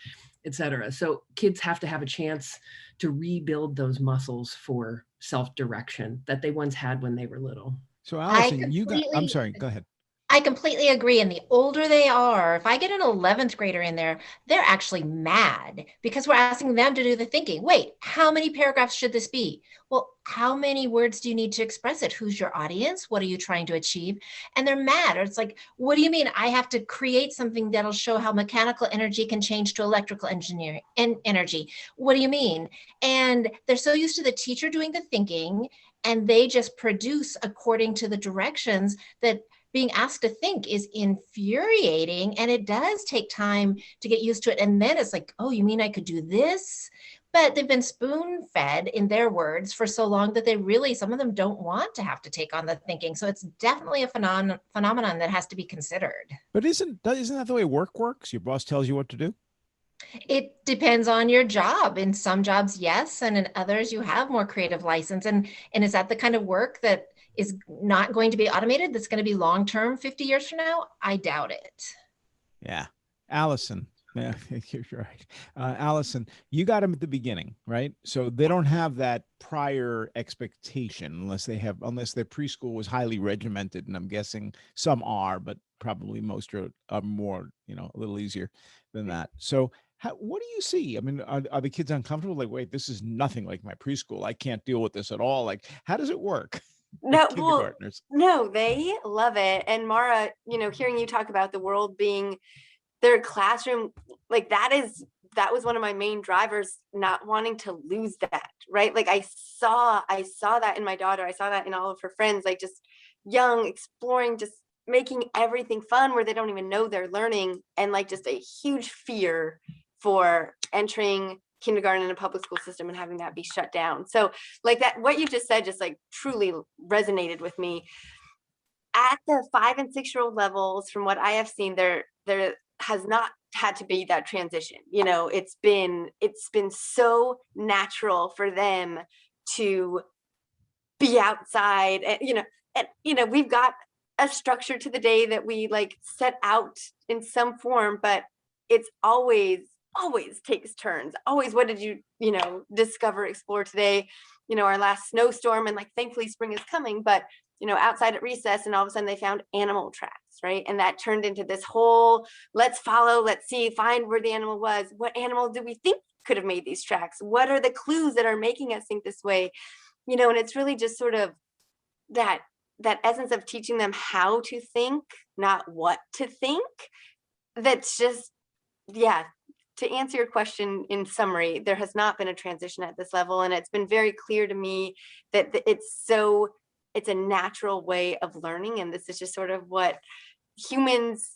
etc. So kids have to have a chance to rebuild those muscles for self-direction that they once had when they were little. So Allison, I'm sorry, go ahead. I completely agree. And the older they are, if I get an 11th grader in there, they're actually mad because we're asking them to do the thinking. Wait, how many paragraphs should this be? Well, how many words do you need to express it? Who's your audience? What are you trying to achieve? And they're mad. Or it's like, what do you mean? I have to create something that'll show how mechanical energy can change to electrical engineering and energy. What do you mean? And they're so used to the teacher doing the thinking, and they just produce according to the directions that being asked to think is infuriating, and it does take time to get used to it. And then it's like, oh, you mean I could do this? But they've been spoon fed, in their words, for so long that they really, some of them don't want to have to take on the thinking. So it's definitely a phenomenon that has to be considered. But isn't that the way work works? Your boss tells you what to do? It depends on your job. In some jobs, yes, and in others, you have more creative license. And is that the kind of work that is not going to be automated, that's going to be long-term 50 years from now? I doubt it. Yeah. Allison. Yeah, you're right. Allison, you got them at the beginning, right? So they don't have that prior expectation unless their preschool was highly regimented. And I'm guessing some are, but probably most are more, a little easier than that. So what do you see? I mean, are the kids uncomfortable? Like, wait, this is nothing like my preschool. I can't deal with this at all. Like, how does it work? No, Kindergartners. no, they love it. And Mara, hearing you talk about the world being their classroom, like that was one of my main drivers, not wanting to lose that, right? Like I saw that in my daughter. I saw that in all of her friends, like just young, exploring, just making everything fun where they don't even know they're learning, and like just a huge fear for entering kindergarten in a public school system and having that be shut down. So like that, what you just said just like truly resonated with me. At the 5 and 6 year old levels, from what I have seen, there has not had to be that transition. It's been so natural for them to be outside, and we've got a structure to the day that we like set out in some form, but it's always takes turns. Always, what did you discover, explore today? Our last snowstorm, and like thankfully spring is coming, but outside at recess, and all of a sudden they found animal tracks, right? And that turned into this whole, let's follow, let's see, find where the animal was. What animal do we think could have made these tracks? What are the clues that are making us think this way? And it's really just sort of that essence of teaching them how to think, not what to think. That's just, yeah. To answer your question in summary, there has not been a transition at this level, and it's been very clear to me that it's a natural way of learning, and this is just sort of what humans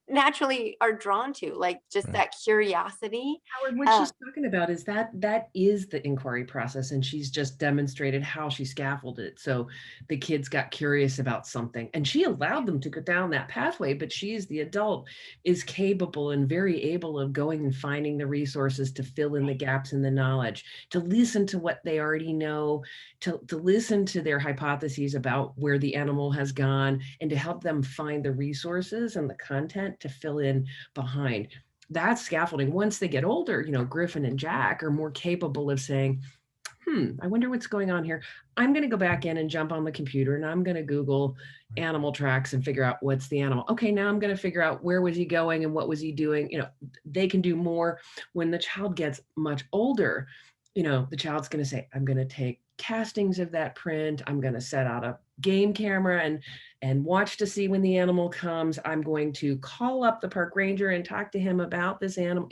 naturally are drawn to, like just that curiosity. Howard, what she's talking about is that is the inquiry process, and she's just demonstrated how she scaffolded it. So the kids got curious about something, and she allowed them to go down that pathway, but she's the adult, is capable and very able of going and finding the resources to fill in the gaps in the knowledge, to listen to what they already know, to listen to their hypotheses about where the animal has gone, and to help them find the resources and the content to fill in behind. That's scaffolding. Once they get older, Griffin and Jack are more capable of saying, I wonder what's going on here. I'm going to go back in and jump on the computer, and I'm going to Google animal tracks and figure out what's the animal. Okay, now I'm going to figure out where was he going and what was he doing. They can do more. When the child gets much older, the child's going to say, I'm going to take castings of that print. I'm going to set out a game camera and watch to see when the animal comes. I'm going to call up the park ranger and talk to him about this animal.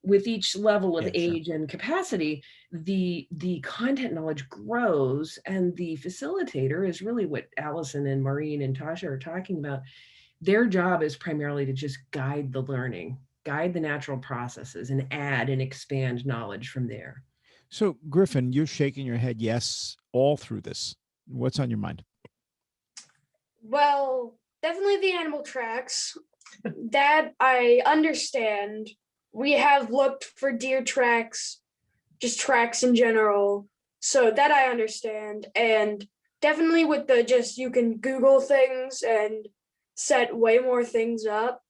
With each level of age and capacity, the content knowledge grows, and the facilitator is really what Allison and Maureen and Tasha are talking about. Their job is primarily to just guide the learning, guide the natural processes, and add and expand knowledge from there. So, Griffin, you're shaking your head yes all through this. What's on your mind? Well, definitely the animal tracks. That I understand. We have looked for deer tracks, just tracks in general. So that I understand. And definitely with the you can Google things and set way more things up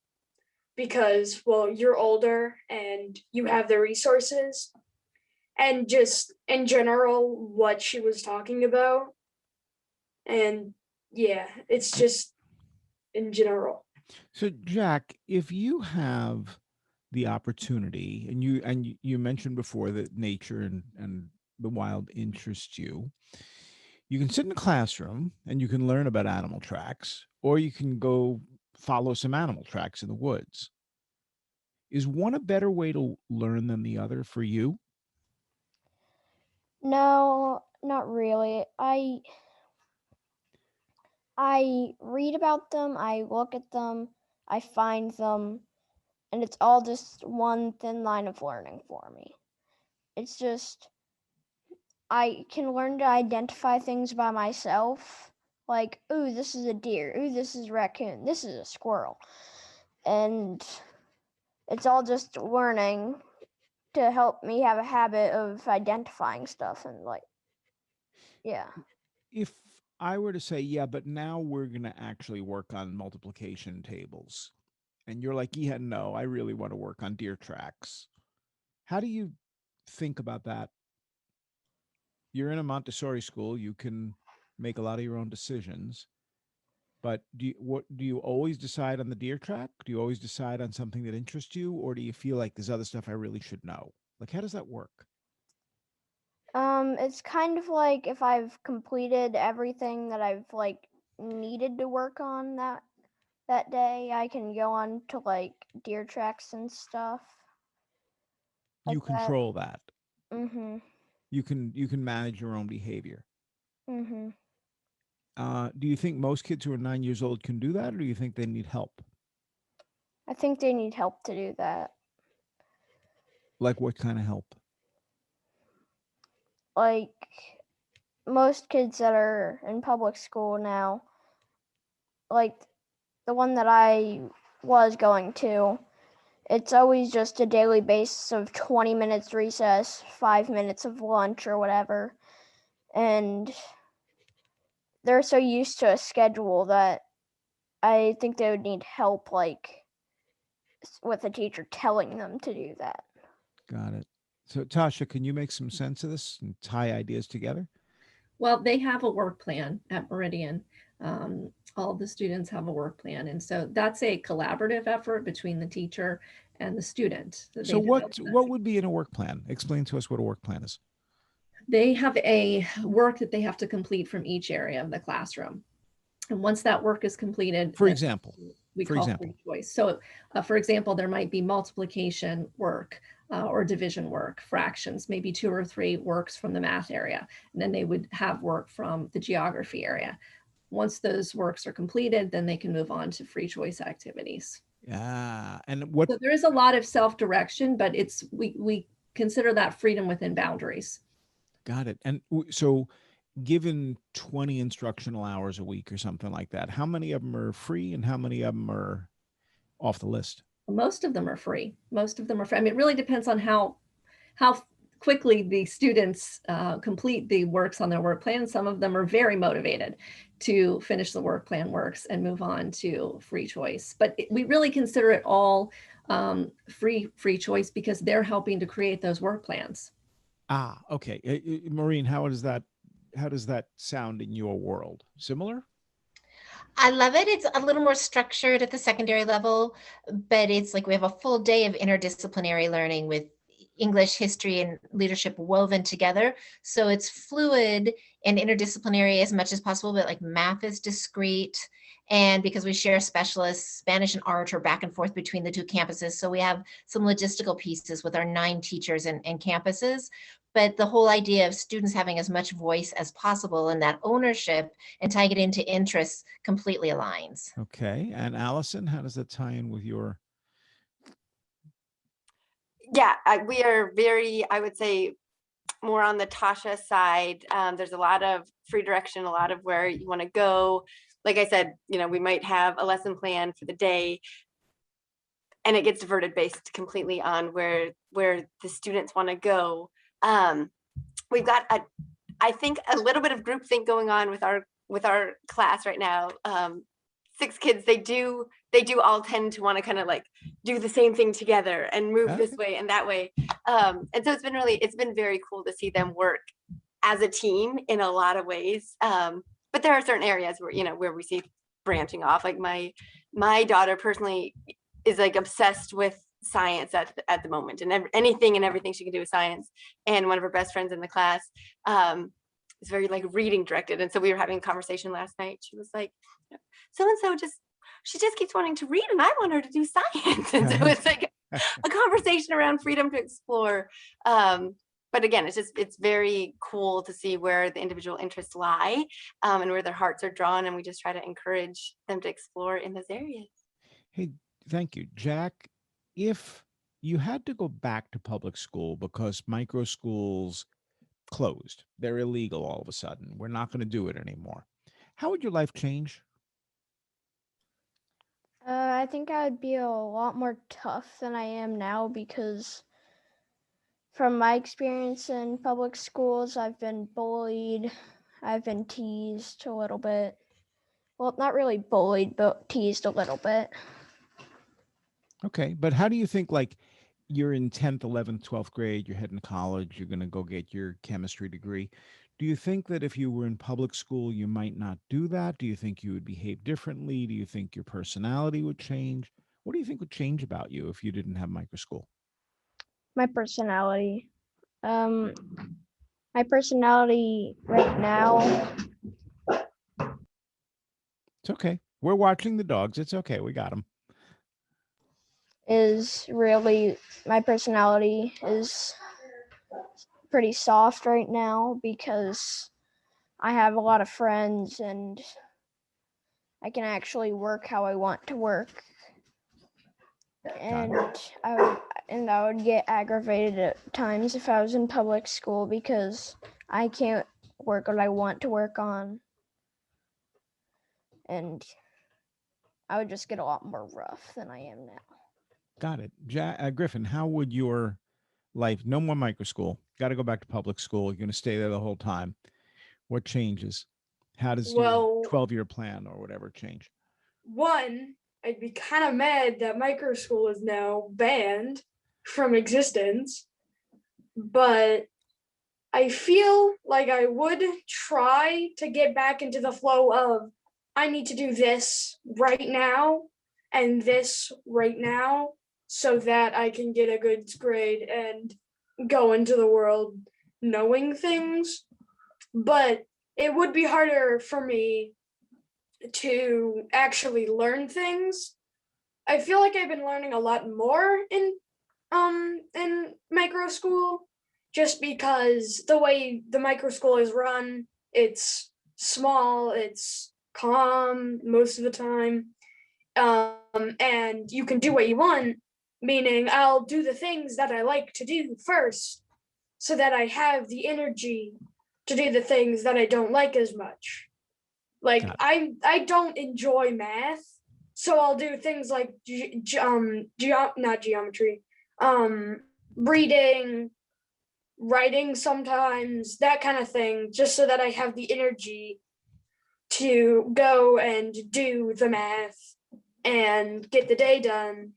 because, well, you're older and you have the resources. And just in general, what she was talking about. And yeah, it's just in general. So, Jack, if you have the opportunity, and you mentioned before that nature and the wild interests you, you can sit in a classroom and you can learn about animal tracks, or you can go follow some animal tracks in the woods. Is one a better way to learn than the other for you? No, not really. I read about them, I look at them, I find them, and it's all just one thin line of learning for me. It's just I can learn to identify things by myself. Like, ooh, this is a deer. Ooh, this is a raccoon. This is a squirrel. And it's all just learning to help me have a habit of identifying stuff and like, yeah. If I were to say, yeah, but now we're going to actually work on multiplication tables, and you're like, yeah, no, I really want to work on deer tracks. How do you think about that? You're in a Montessori school, you can make a lot of your own decisions, but do you always decide on the deer track? Do you always decide on something that interests you, or do you feel like there's other stuff I really should know? Like, how does that work? It's kind of like if I've completed everything that I've like needed to work on that day, I can go on to like deer tracks and stuff like You that. control that. Mhm. You can manage your own behavior. Mhm. Do you think most kids who are 9 years old can do that, or do you think they need help? I think they need help to do that. Like, what kind of help? Like most kids that are in public school now, like the one that I was going to, it's always just a daily basis of 20 minutes recess, 5 minutes of lunch or whatever. And they're so used to a schedule that I think they would need help, like with a teacher telling them to do that. Got it. So, Tasha, can you make some sense of this and tie ideas together? Well, they have a work plan at Meridian. All the students have a work plan. And so that's a collaborative effort between the teacher and the student. So, what would be in a work plan? Explain to us what a work plan is. They have a work that they have to complete from each area of the classroom. And once that work is completed, For example, we call free choice. So, for example, there might be multiplication work or division work, fractions, maybe 2 or 3 works from the math area. And then they would have work from the geography area. Once those works are completed, then they can move on to free choice activities. Yeah. And what? So there is a lot of self-direction, but we consider that freedom within boundaries. Got it. And so, given 20 instructional hours a week or something like that, how many of them are free and how many of them are off the list? Most of them are free. Most of them are free. I mean, it really depends on how quickly the students complete the works on their work plan. Some of them are very motivated to finish the work plan works and move on to free choice. But we really consider it all free choice because they're helping to create those work plans. Ah, okay. Maureen, how does that sound in your world? Similar? I love it. It's a little more structured at the secondary level, but it's like we have a full day of interdisciplinary learning with English, history, and leadership woven together. So it's fluid and interdisciplinary as much as possible, but like math is discrete. And because we share specialists, Spanish and art are back and forth between the 2 campuses. So we have some logistical pieces with our 9 teachers and campuses. But the whole idea of students having as much voice as possible and that ownership and tying it into interests completely aligns. Okay. And Allison, how does that tie in with your? Yeah, we are very, I would say, more on the Tasha side. There's a lot of free direction, a lot of where you want to go. Like I said, we might have a lesson plan for the day and it gets diverted based completely on where the students want to go. We've got I think a little bit of groupthink going on with our class right now. 6 kids, they do all tend to want to kind of like do the same thing together and move this way and that way. And so it's been very cool to see them work as a team in a lot of ways. but there are certain areas where, where we see branching off. Like my daughter personally is like obsessed with science at the moment, and anything and everything she can do with science. And one of her best friends in the class is very like reading directed. And so we were having a conversation last night. She was like, so-and-so she just keeps wanting to read, and I want her to do science. And so it's like a conversation around freedom to explore. But again, it's very cool to see where the individual interests lie, and where their hearts are drawn. And we just try to encourage them to explore in those areas. Hey, thank you. Jack, if you had to go back to public school because micro schools closed, they're illegal all of a sudden, we're not going to do it anymore, how would your life change? I think I would be a lot more tough than I am now because from my experience in public schools, I've been bullied, I've been teased a little bit. Well, not really bullied, but teased a little bit. Okay, but how do you think, like, you're in 10th, 11th, 12th grade, you're heading to college, you're going to go get your chemistry degree. Do you think that if you were in public school, you might not do that? Do you think you would behave differently? Do you think your personality would change? What do you think would change about you if you didn't have micro school? My personality. My personality right now It's okay. We're watching the dogs. It's okay. We got them. my personality is pretty soft right now because I have a lot of friends and I can actually work how I want to work. And I would get aggravated at times if I was in public school because I can't work what I want to work on. And I would just get a lot more rough than I am now. Got it. Griffin, how would your life, no more micro school, got to go back to public school, you're going to stay there the whole time. What changes? How does your 12-year plan or whatever change? One, I'd be kind of mad that micro school is now banned from existence, but I feel like I would try to get back into the flow of I need to do this right now and this right now so that I can get a good grade and go into the world knowing things. But it would be harder for me to actually learn things. I feel like I've been learning a lot more in micro school just because the way the micro school is run, it's small, it's calm most of the time, and you can do what you want, meaning I'll do the things that I like to do first so that I have the energy to do the things that I don't like as much. Like I don't enjoy math, so I'll do things like not geometry, reading, writing sometimes, that kind of thing, just so that I have the energy to go and do the math and get the day done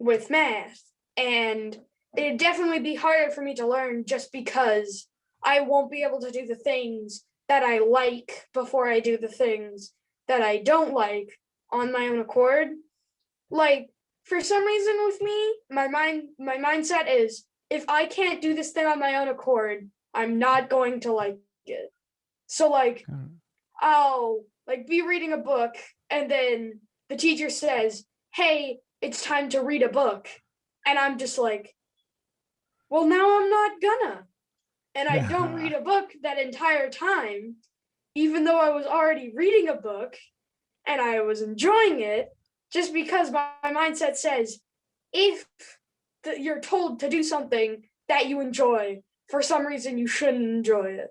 with math. And it'd definitely be harder for me to learn just because I won't be able to do the things that I like before I do the things that I don't like on my own accord. Like, for some reason with me, my mindset is if I can't do this thing on my own accord, I'm not going to like it. So like I'll like be reading a book and then the teacher says, "Hey, it's time to read a book." And I'm just like, well, now I'm not gonna. And I don't read a book that entire time, even though I was already reading a book and I was enjoying it, just because my mindset says, if you're told to do something that you enjoy, for some reason you shouldn't enjoy it.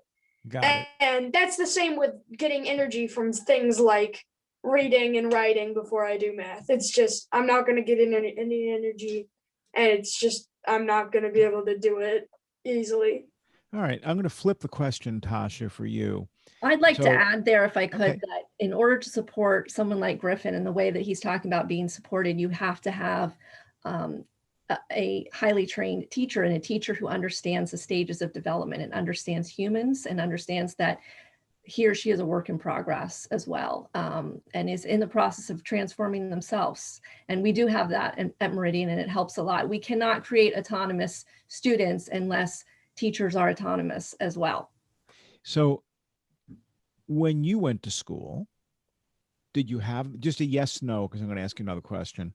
Got it. And that's the same with getting energy from things like reading and writing before I do math. It's just, I'm not going to get any energy, and it's just, I'm not going to be able to do it easily. All right. I'm going to flip the question, Tasha, for you. I'd like to add there, if I could, that in order to support someone like Griffin in the way that he's talking about being supported, you have to have a highly trained teacher, and a teacher who understands the stages of development and understands humans and understands that he or she is a work in progress as well, and is in the process of transforming themselves. And we do have that at Meridian, and it helps a lot. We cannot create autonomous students unless teachers are autonomous as well. So when you went to school, did you have just a yes, no, because I'm going to ask you another question.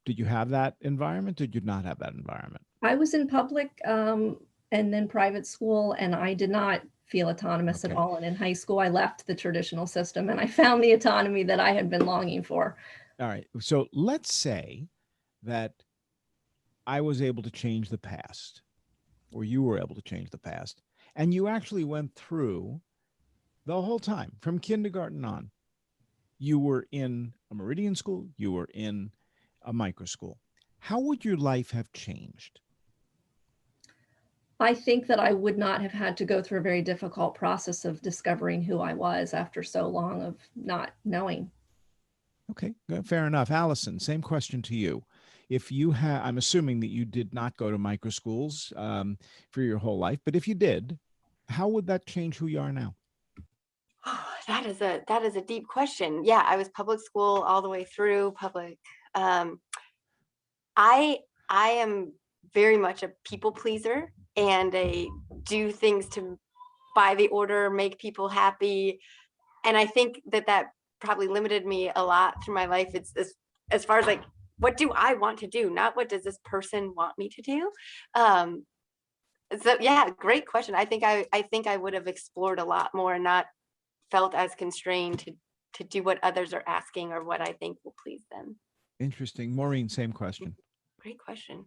Did you have that environment? Or did you not have that environment? I was in public and then private school, and I did not feel autonomous at all. And in high school, I left the traditional system and I found the autonomy that I had been longing for. All right. So let's say that I was able to change the past, or you were able to change the past, and you actually went through the whole time from kindergarten on. You were in a Meridian school, you were in a micro school. How would your life have changed? I think that I would not have had to go through a very difficult process of discovering who I was after so long of not knowing. Okay, fair enough. Allison, same question to you. If you have, I'm assuming that you did not go to micro schools for your whole life, but if you did, how would that change who you are now? Oh, that is a deep question. Yeah, I was public school all the way through public. I am very much a people pleaser and a do things to by the order, make people happy. And I think that probably limited me a lot through my life. It's as far as like, what do I want to do? Not what does this person want me to do? So yeah, great question. I think I would have explored a lot more and not felt as constrained to do what others are asking or what I think will please them. Interesting. Maureen, same question. Great question.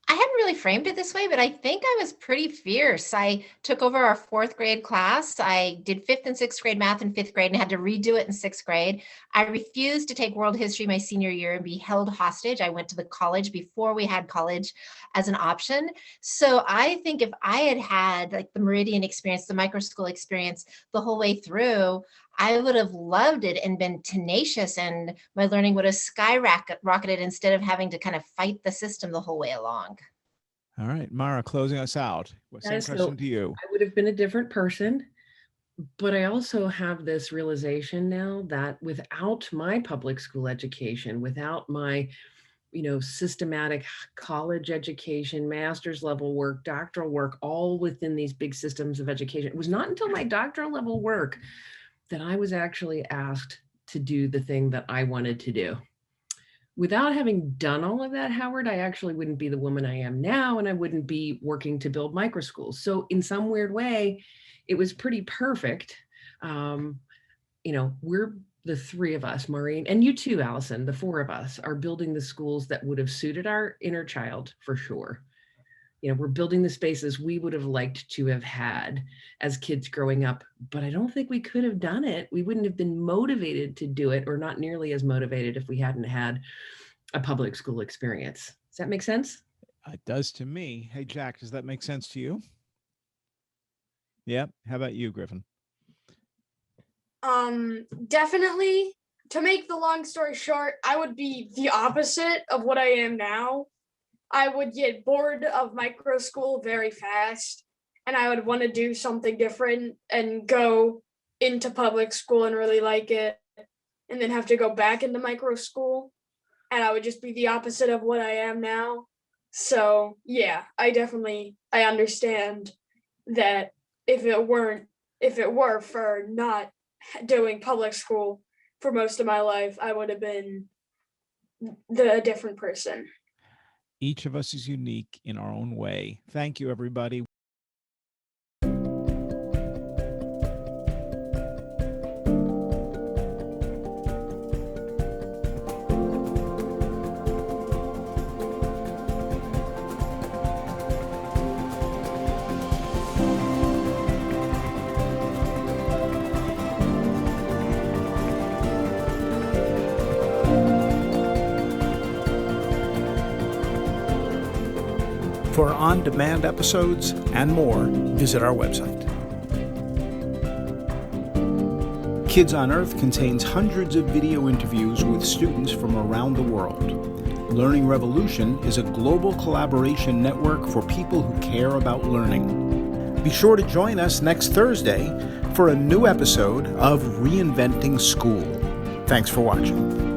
I hadn't really framed it this way, but I think I was pretty fierce. I took over our 4th grade class. I did 5th and 6th grade math in 5th grade and had to redo it in 6th grade. I refused to take world history my senior year and be held hostage. I went to the college before we had college as an option. So I think if I had had like the Meridian experience, the micro school experience the whole way through, I would have loved it and been tenacious, and my learning would have skyrocketed instead of having to kind of fight the system the whole way along. All right, Mara, closing us out. Same question to you. I would have been a different person, but I also have this realization now that without my public school education, without my systematic college education, master's level work, doctoral work, all within these big systems of education, it was not until my doctoral level work that I was actually asked to do the thing that I wanted to do. Without having done all of that, Howard, I actually wouldn't be the woman I am now, and I wouldn't be working to build micro schools. So in some weird way, it was pretty perfect. We're the 3 of us, Maureen, and you too, Allison, the 4 of us are building the schools that would have suited our inner child for sure. We're building the spaces we would have liked to have had as kids growing up, but I don't think we could have done it. We wouldn't have been motivated to do it, or not nearly as motivated, if we hadn't had a public school experience. Does that make sense? It does to me. Hey, Jack, does that make sense to you? Yeah. How about you, Griffin? Definitely. To make the long story short, I would be the opposite of what I am now. I would get bored of micro school very fast, and I would want to do something different and go into public school and really like it, and then have to go back into micro school. And I would just be the opposite of what I am now. So yeah, I understand that if it were for not doing public school for most of my life, I would have been the different person. Each of us is unique in our own way. Thank you, everybody. For on-demand episodes and more, visit our website. Kids on Earth contains hundreds of video interviews with students from around the world. Learning Revolution is a global collaboration network for people who care about learning. Be sure to join us next Thursday for a new episode of Reinventing School. Thanks for watching.